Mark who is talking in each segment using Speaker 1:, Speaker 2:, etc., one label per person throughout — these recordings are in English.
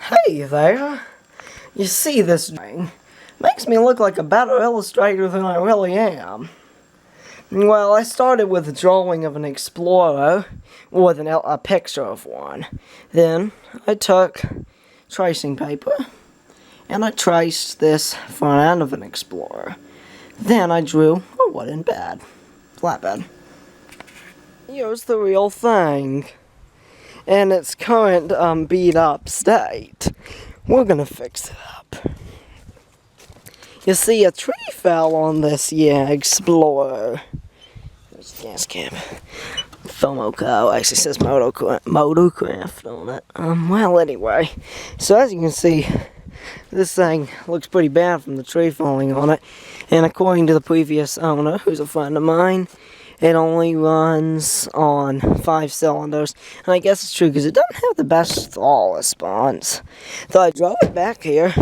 Speaker 1: Hey there. You see, this thing makes me look like a better illustrator than I really am. Well, I started with a drawing of an explorer with a picture of one. Then I took tracing paper and I traced this front end of an explorer. Then I drew a wooden bed, flatbed. Here's the real thing. In its current beat up state. We're gonna fix it up. You see, a tree fell on this explorer. There's the gas cap. Fomoco actually says Motocraft on it. Well, anyway, so as you can see, this thing looks pretty bad from the tree falling on it. And according to the previous owner, who's a friend of mine, it only runs on 5 cylinders. And I guess it's true because it doesn't have the best throttle response. So I drove it back here.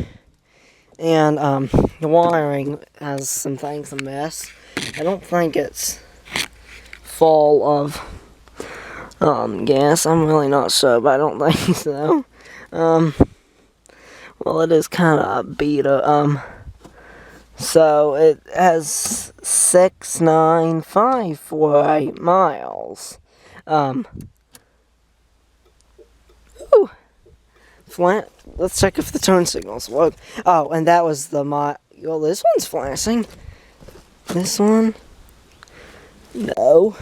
Speaker 1: And the wiring has some things amiss. I don't think it's full of gas. I'm really not sure, but I don't think so. Well, it is kind of a beater. So it has 69548 miles. Ooh, flat. Let's check if the turn signals work. Oh, and that was the well, this one's flashing. This one, no.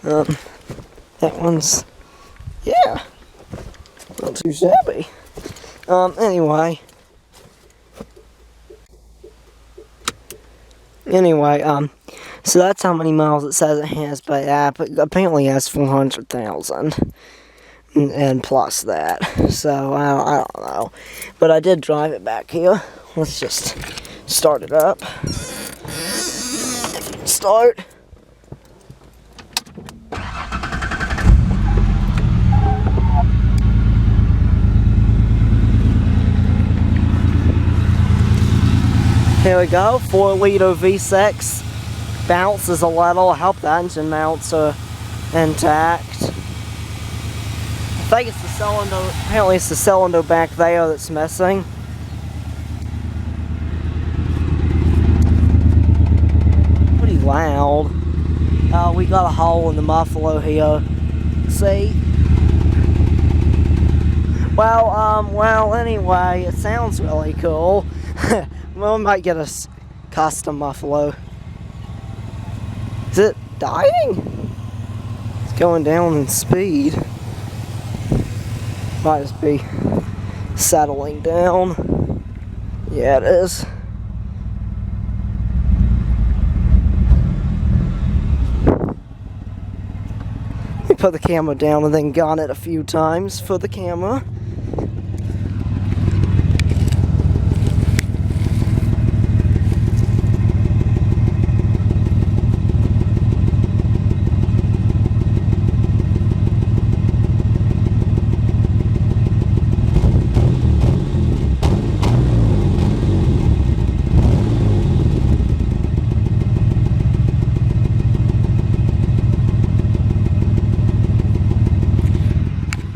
Speaker 1: That one's, yeah, not too shabby. Anyway, so that's how many miles it says it has, but apparently it has 400,000 and plus that. So I don't know, but I did drive it back here. Let's just start it up. Start. Here we go, 4-liter V6, bounces a little. I hope the engine mounts are intact. I think it's the cylinder, apparently it's the cylinder back there that's missing. Pretty loud. We got a hole in the muffler here. See? Well, anyway, it sounds really cool. Well, we might get a custom muffler. Is it dying? It's going down in speed. Might just be settling down. Yeah, it is. We put the camera down and then gun it a few times for the camera.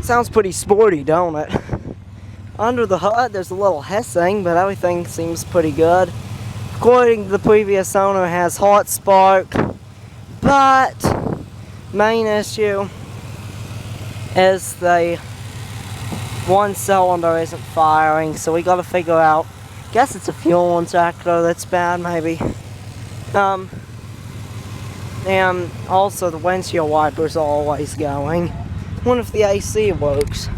Speaker 1: Sounds pretty sporty, don't it? Under the hood, there's a little hissing, but everything seems pretty good. According to the previous owner, it has hot spark, but main issue is the one cylinder isn't firing, so we gotta figure out. Guess it's a fuel injector that's bad, maybe. And also the windshield wipers are always going. Wonder if the AC works.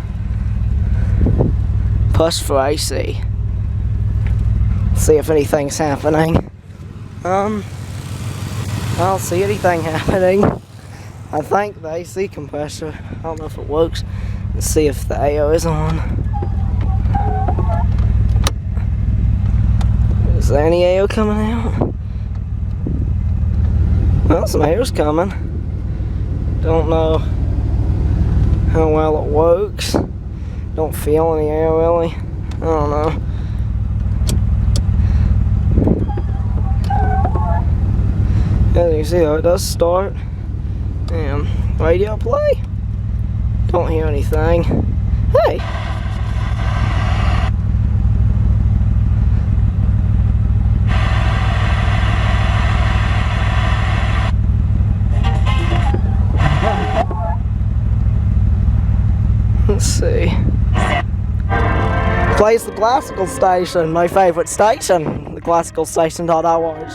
Speaker 1: Push for AC. See if anything's happening. I don't see anything happening. I think the AC compressor, I don't know if it works. Let's see if the AO is on. Is there any AO coming out? Well, some air's coming. Don't know how well it works. Don't feel any air really. I don't know. As you see, though, it does start. And radio play. Don't hear anything. Hey! Plays the classical station, my favorite station, the classicalstation.org.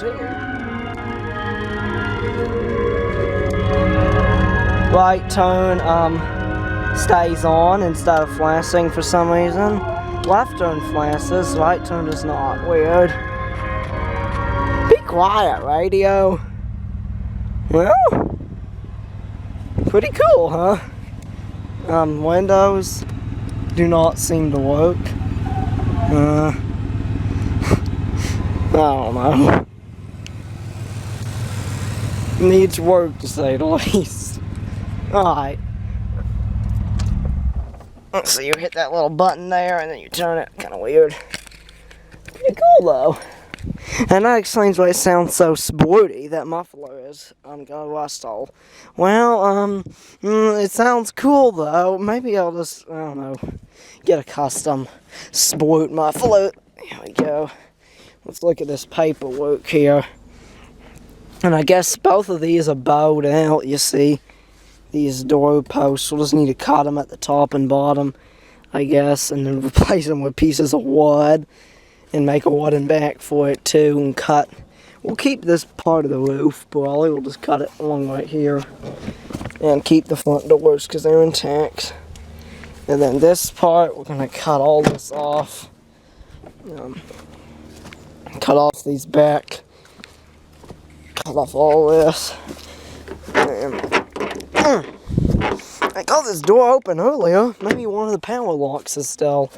Speaker 1: Right turn stays on instead of flashing for some reason. Left turn flashes, right turn does not. Weird. Be quiet, radio. Well, pretty cool, huh? Windows do not seem to work. I don't know. Needs work, to say the least. Alright. So you hit that little button there and then you turn it. Kind of weird. Pretty cool though. And that explains why it sounds so sporty. That muffler is gonna rust all. Well, it sounds cool though. Maybe I'll just, I don't know, get a custom sport muffler. Here we go. Let's look at this paperwork here. And I guess both of these are bowed out, you see. These door posts, we'll just need to cut them at the top and bottom, I guess, and then replace them with pieces of wood and make a wooden back for it too, and cut. We'll keep this part of the roof, probably. We'll just cut it along right here and keep the front doors because they're intact. And then this part, we're going to cut all this off. Cut off these back. Cut off all this. And I got this door open earlier. Maybe one of the power locks is still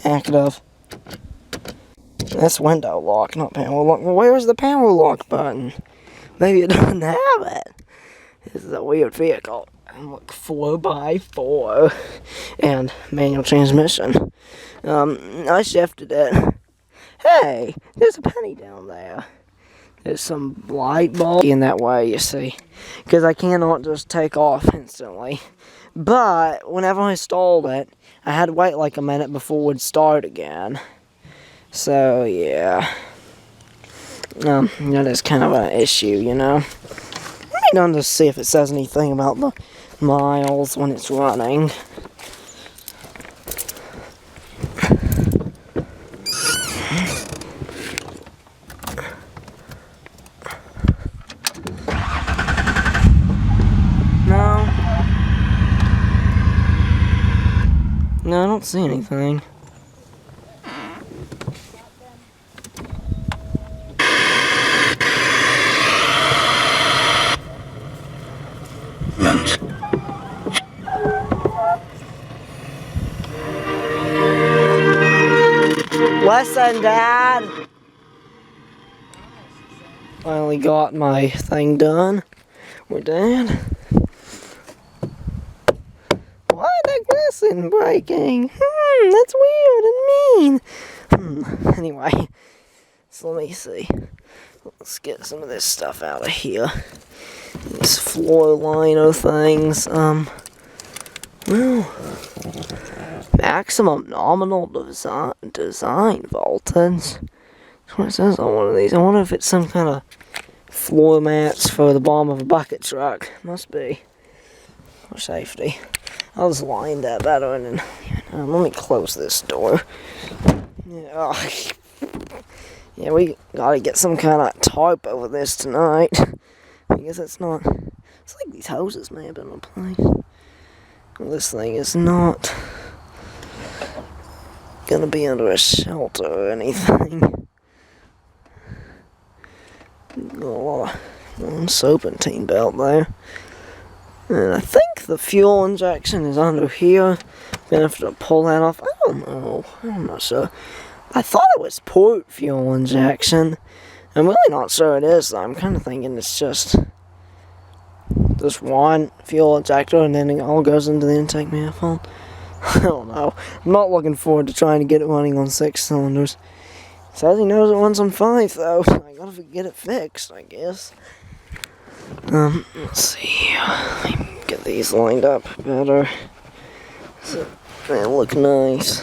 Speaker 1: active. That's window lock, not power lock. Well, where's the power lock button? Maybe it doesn't have it. This is a weird vehicle. Look, 4x4 and manual transmission. I shifted it. Hey, there's a penny down there. There's some light bulb in that way, you see, because I cannot just take off instantly. But whenever I stalled it, I had to wait like a minute before it would start again. So yeah, that is kind of an issue, you know. Let me down to see if it says anything about the miles when it's running. No, I don't see anything. Listen, Dad! Finally got my thing done. We're done. Why the glisten breaking? That's weird and mean. Anyway, so let me see. Let's get some of this stuff out of here. These floor liner things. Well, maximum nominal design voltage. That's what it says on one of these. I wonder if it's some kind of floor mats for the bottom of a bucket truck. Must be. For safety. I'll just line that better and then, let me close this door. Yeah, yeah, we gotta get some kind of tarp over this tonight. I guess it's not. It's like these hoses may have been replaced. Well, this thing is not gonna be under a shelter or anything. Got a lot of serpentine belt there. And I think the fuel injection is under here. Gonna have to pull that off. I don't know. I'm not sure. I thought it was port fuel injection. I'm really not sure it is, though. I'm kind of thinking it's just one fuel injector and then it all goes into the intake manifold. I don't know. I'm not looking forward to trying to get it running on 6 cylinders. Says he knows it runs on 5, though. So I gotta get it fixed, I guess. Let's see. Let me get these lined up better. So they look nice.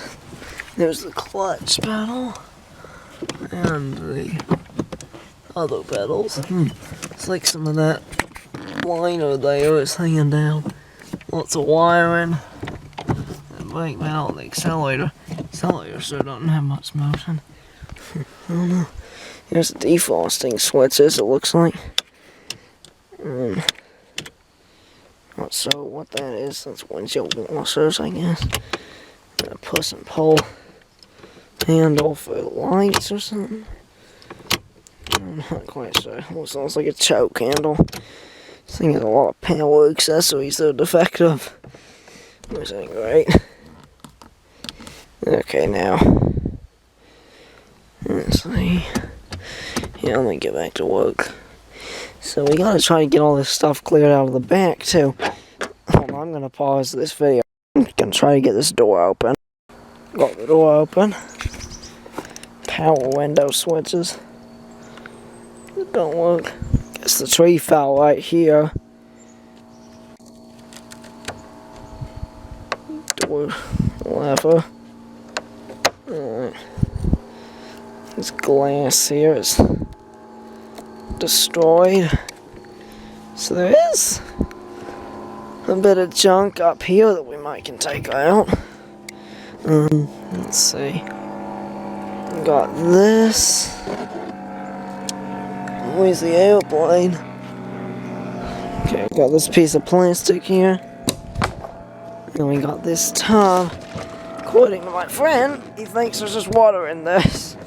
Speaker 1: There's the clutch pedal and the other pedals. It's like some of that liner there is hanging down. Lots of wiring. And brake pedal, the accelerator. Accelerator sure doesn't have much motion. I don't know. Here's the defrosting switches, it looks like. Not sure what that is. That's windshield washers, I guess. And a push and pull handle for lights or something. I'm not quite sure. It looks like a choke handle. This thing has a lot of power accessories that are defective. Which ain't great. Okay, now. Let's see. Yeah, let me get back to work. So we gotta try to get all this stuff cleared out of the back, too. Hold on, I'm gonna pause this video. I'm gonna try to get this door open. Got the door open. Power window switches. It don't work. Guess the tree fell right here. Door lever. Alright. This glass here is destroyed. So there is a bit of junk up here that we might can take out. Let's see. Got this. Where's the airplane? Okay, got this piece of plastic here. And we got this tub. According to my friend, he thinks there's just water in this.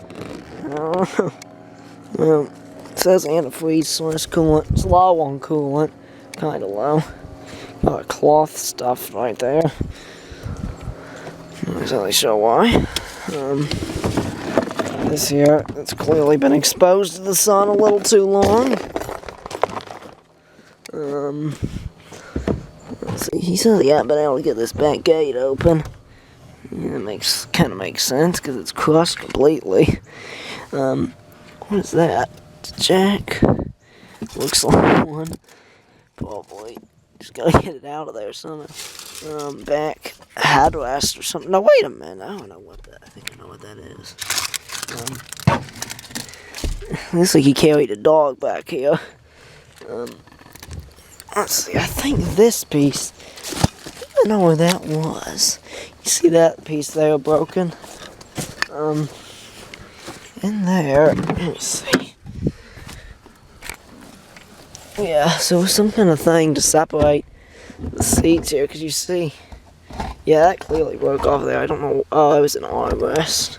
Speaker 1: Well, it says antifreeze source coolant. It's low on coolant. Kinda low. Got cloth stuff right there. Not exactly sure why. This here, it's clearly been exposed to the sun a little too long. Let's see, he says he hasn't been able to get this back gate open. Yeah, it kind of makes sense, because it's crushed completely. What is that? It's a jack. Looks like one. Probably. Just gotta get it out of there somehow. Back headrest or something. No, wait a minute. I don't know what that. I think I know what that is. Looks like he carried a dog back here. Let's see. I think this piece. I don't know where that was. You see that piece there broken? In there. Let me see. Yeah, so some kind of thing to separate the seats here, because you see, yeah, that clearly broke off there. I don't know. Oh, it was an armrest.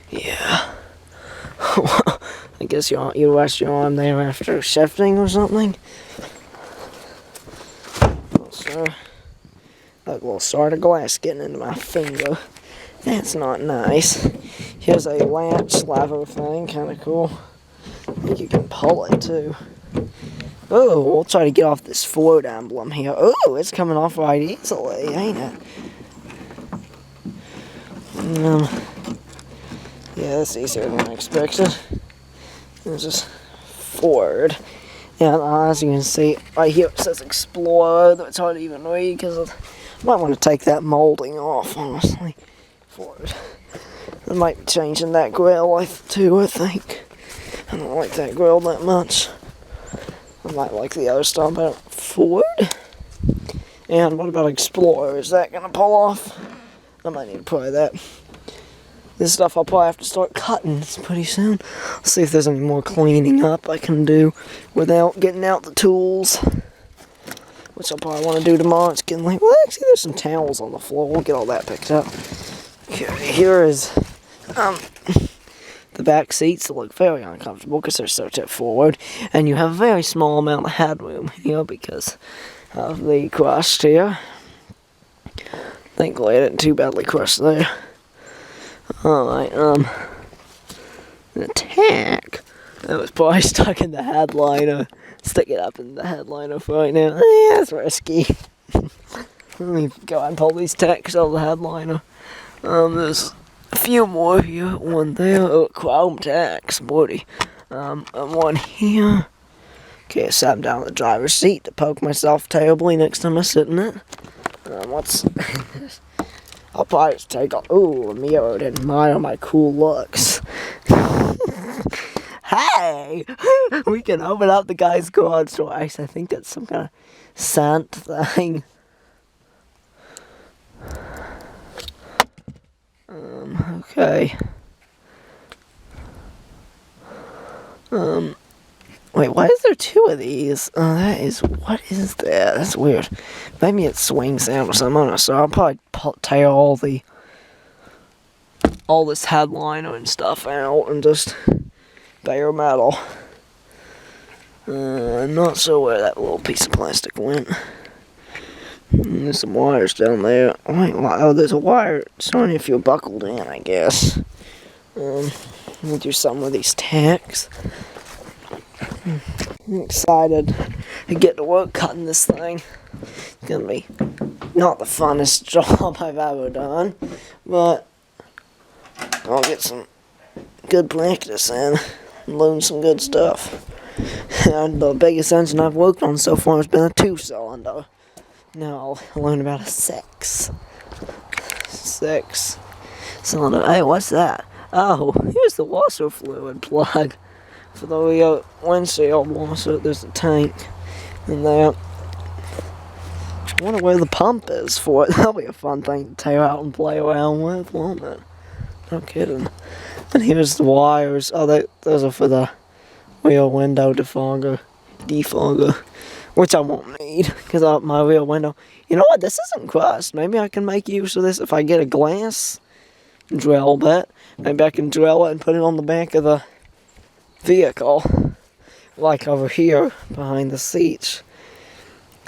Speaker 1: Yeah. I guess you rest your arm there after shifting or something. Not sure. Like a little shard of glass getting into my finger. That's not nice. Here's a latch lever thing, kind of cool. I think you can pull it too. Oh, we'll try to get off this Ford emblem here. Oh, it's coming off right easily, ain't it? Yeah, that's easier than I expected. It's just Ford. And as you can see, right here it says Explorer, though it's hard to even read because I might want to take that molding off, honestly. Ford. I might be changing that grill too, I think. I don't like that grill that much. I might like the other stuff about Ford. And what about Explorer? Is that going to pull off? I might need to try that. This stuff I'll probably have to start cutting pretty soon. I'll see if there's any more cleaning up I can do without getting out the tools. Which I'll probably want to do tomorrow. It's getting late. Well, actually, there's some towels on the floor. We'll get all that picked up. Okay, here is the back seats that look very uncomfortable because they're so tipped forward. And you have a very small amount of headroom here because of the crust here. Thankfully, I didn't too badly crush there. Alright, the tack. That was probably stuck in the headliner. Stick it up in the headliner for right now. That's risky. Let me go and pull these tacks out of the headliner. There's a few more here. One there. Oh, chrome tacks. Woody. And one here. Okay, I sat down in the driver's seat to poke myself terribly next time I sit in it. What's this? I'll probably just take off. Ooh, a mirror didn't admire my cool looks. Hey! We can open up the guy's garage door. Actually, I think that's some kind of scent thing. Okay. Wait, why is there two of these? What is that? That's weird. Maybe it swings out or something. I don't know. So I'll probably tear all this headliner and stuff out and just bare metal. I'm not sure where that little piece of plastic went. There's some wires down there. Wait, oh, there's a wire. It's only if you're buckled in, I guess. Let me do something with these tacks. I'm excited to get to work cutting this thing. It's gonna be not the funnest job I've ever done, but I'll get some good practice in and learn some good stuff. And the biggest engine I've worked on so far has been a 2-cylinder. Now I'll learn about a 6-cylinder. Hey, what's that? Oh, here's the washer fluid plug for the rear windshield washer. There's a tank in there. I wonder where the pump is for it. That'll be a fun thing to tear out and play around with, won't it? No kidding. And here's the wires. Oh, those are for the rear window defogger, which I won't need because my rear window. You know what? This isn't crushed. Maybe I can make use of this if I get a glass drill bit. Maybe I can drill it and put it on the back of the vehicle, like over here behind the seats.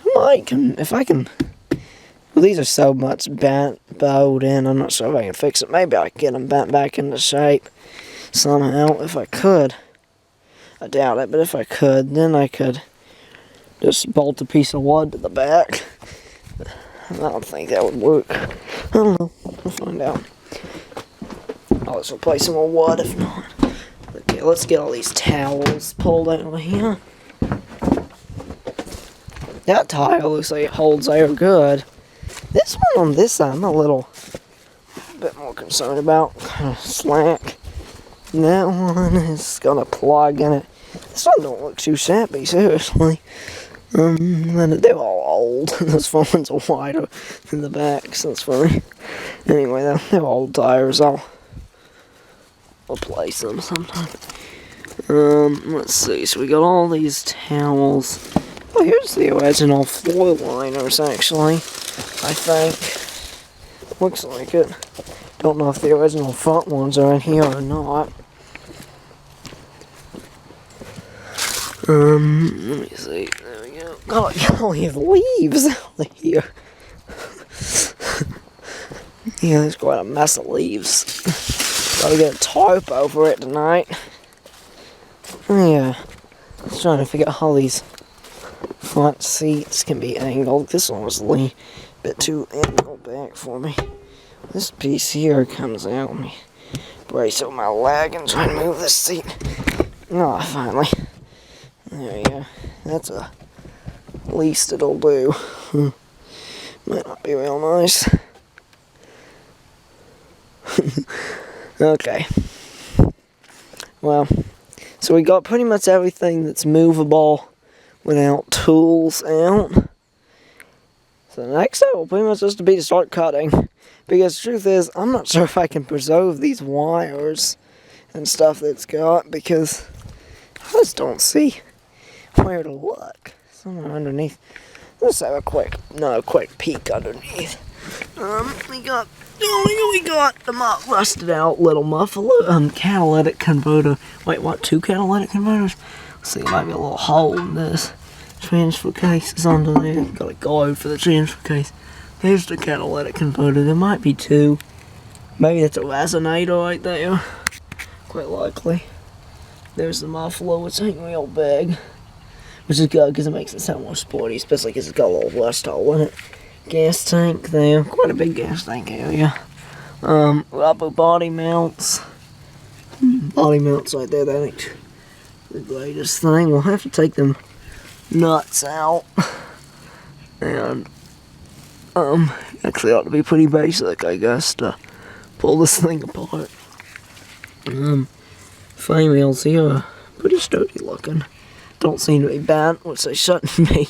Speaker 1: If I can. Well, these are so much bowed in. I'm not sure if I can fix it. Maybe I can get them bent back into shape somehow if I could. I doubt it, but if I could, then I could just bolt a piece of wood to the back. I don't think that would work. I don't know. We'll find out. I'll just replace some more wood if not. Okay, let's get all these towels pulled out of here. That tile looks like it holds air good. This one on this side, I'm a bit more concerned about. Kind of slack. And that one has got a plug in it. This one don't look too shabby, seriously. And they're all old. Those front ones are wider than the back, so that's funny. Anyway, they're old tires. I'll replace them sometime. Let's see. So we got all these towels. Oh, here's the original floor liners, actually. I think. Looks like it. Don't know if the original front ones are in here or not. Let me see. There we go. God, all these leaves out of here. Yeah, there's quite a mess of leaves. Gotta get a tarp over it tonight. Yeah. I was trying to figure out how these front seats can be angled. This one was a bit too angled back for me. This piece here comes out. Let me brace up my leg and try to move this seat. Oh, finally. There you go. That's at least it'll do. Might not be real nice. Okay. Well, so we got pretty much everything that's movable without tools out. So the next step will pretty much just be to start cutting. Because the truth is, I'm not sure if I can preserve these wires and stuff that's got, because I just don't see where to look. Somewhere underneath. Let's have a quick peek underneath. We got the rusted out little muffler, catalytic converter. Wait, what? 2 catalytic converters? Let's see, might be a little hole in this. Transfer case is under there. Got a guard for the transfer case. There's the catalytic converter. There might be 2. Maybe that's a resonator right there. Quite likely. There's the muffler, which ain't real big. Which is good because it makes it sound more sporty, especially because it's got a little rust hole in it. Gas tank there. Quite a big gas tank area. Rubber body mounts. Body mounts right there. That ain't the greatest thing. We'll have to take them nuts out. And actually ought to be pretty basic, I guess, to pull this thing apart. Frame rails here are pretty sturdy looking. Don't seem to be bent, which they shouldn't be.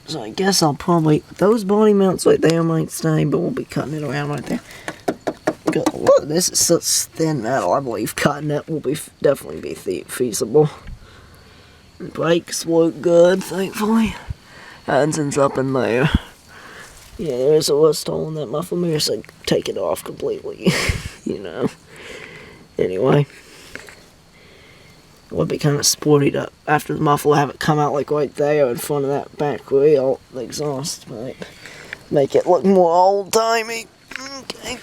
Speaker 1: So I guess I'll probably, those body mounts right there might stay, but we'll be cutting it around right there. Look, this is such thin metal. I believe cutting it will definitely be feasible. Brakes work good, thankfully. Engine's up in there. Yeah, there's a rust hole in that muffler mirror, so take it off completely. You know. Anyway. It would be kind of sporty to, after the muffler, have it come out like right there in front of that back wheel. The exhaust might make it look more old-timey. Okay.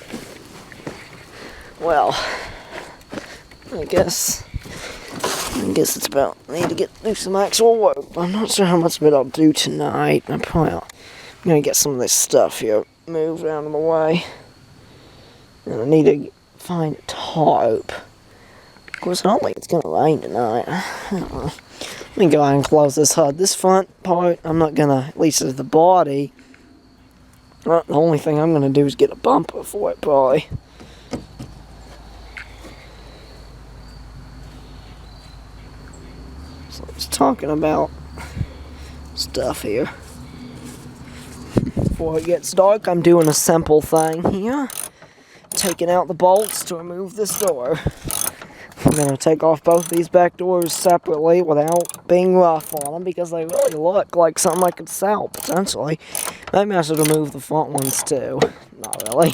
Speaker 1: Well, I guess it's about, I need to do some actual work. I'm not sure how much of it I'll do tonight. I'm gonna get some of this stuff here moved out of the way. And I need to find a tarp. Of course, I don't think it's gonna rain tonight. I don't know. Let me go ahead and close this HUD. This front part, I'm not gonna, at least as the body, the only thing I'm gonna do is get a bumper for it, probably. So I was talking about stuff here. Before it gets dark, I'm doing a simple thing here. Taking out the bolts to remove this door. I'm going to take off both these back doors separately without being rough on them because they really look like something I could sell, potentially. Maybe I should remove the front ones too. Not really.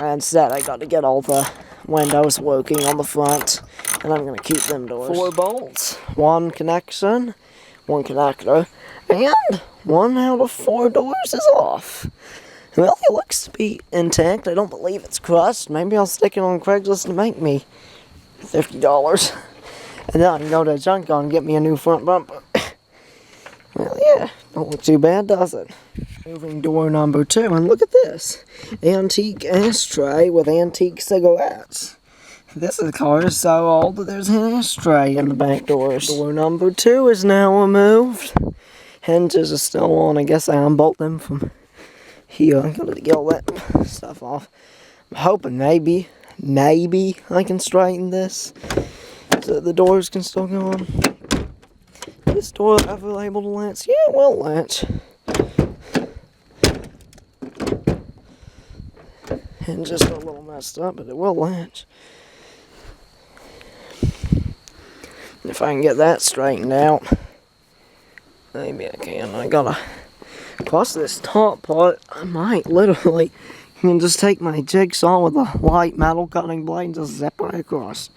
Speaker 1: Instead, I got to get all the windows working on the front, and I'm going to keep them doors. 4 bolts, 1 connection, 1 connector, and 1 out of 4 doors is off. Well, it looks to be intact. I don't believe it's crushed. Maybe I'll stick it on Craigslist to make me $50. And then I can go to a junkyard and get me a new front bumper. Well, yeah, don't look too bad, does it? Moving door number 2, and look at this. Antique ashtray with antique cigarettes. This car is so old that there's an ashtray in the back doors. Door number 2 is now removed. Hinges are still on. I guess I unbolt them from here. I'm going to get all that stuff off. I'm hoping maybe I can straighten this so the doors can still go on. This door ever able to latch? Yeah, it will latch. Hinges are a little messed up, but it will latch. If I can get that straightened out, maybe I can. I gotta cross this top part. I might literally can just take my jigsaw with a light metal cutting blade and just zip right across.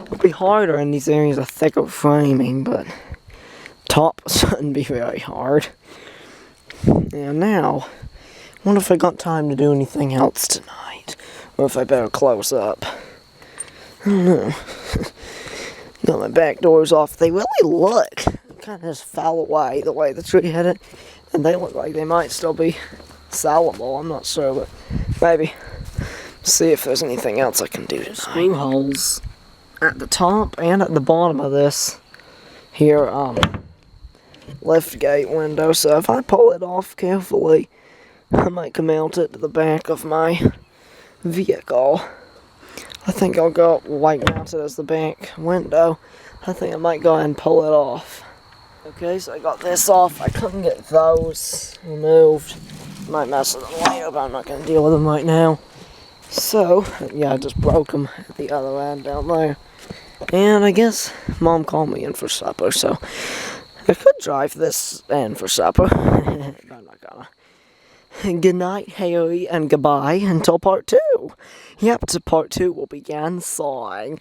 Speaker 1: It'll be harder in these areas of thicker framing, but top shouldn't be very hard. And now, I wonder if I got time to do anything else tonight, or if I better close up. I don't know. Got my back doors off. They really look kind of just fell away the way the tree hit it, and they look like they might still be sellable. I'm not sure, but maybe see if there's anything else I can do tonight. Screw holes at the top and at the bottom of this here lift gate window, so if I pull it off carefully, I might can mount it to the back of my vehicle. I think I'll go white mount it as the back window. I think I might go ahead and pull it off. Okay, so I got this off. I couldn't get those removed. Might mess with them later, but I'm not going to deal with them right now. So, yeah, I just broke them at the other end down there. And I guess Mom called me in for supper, so I could drive this in for supper. But I'm not gonna. Good night, Harry, and goodbye until part 2. Yep, so part 2 will begin sawing.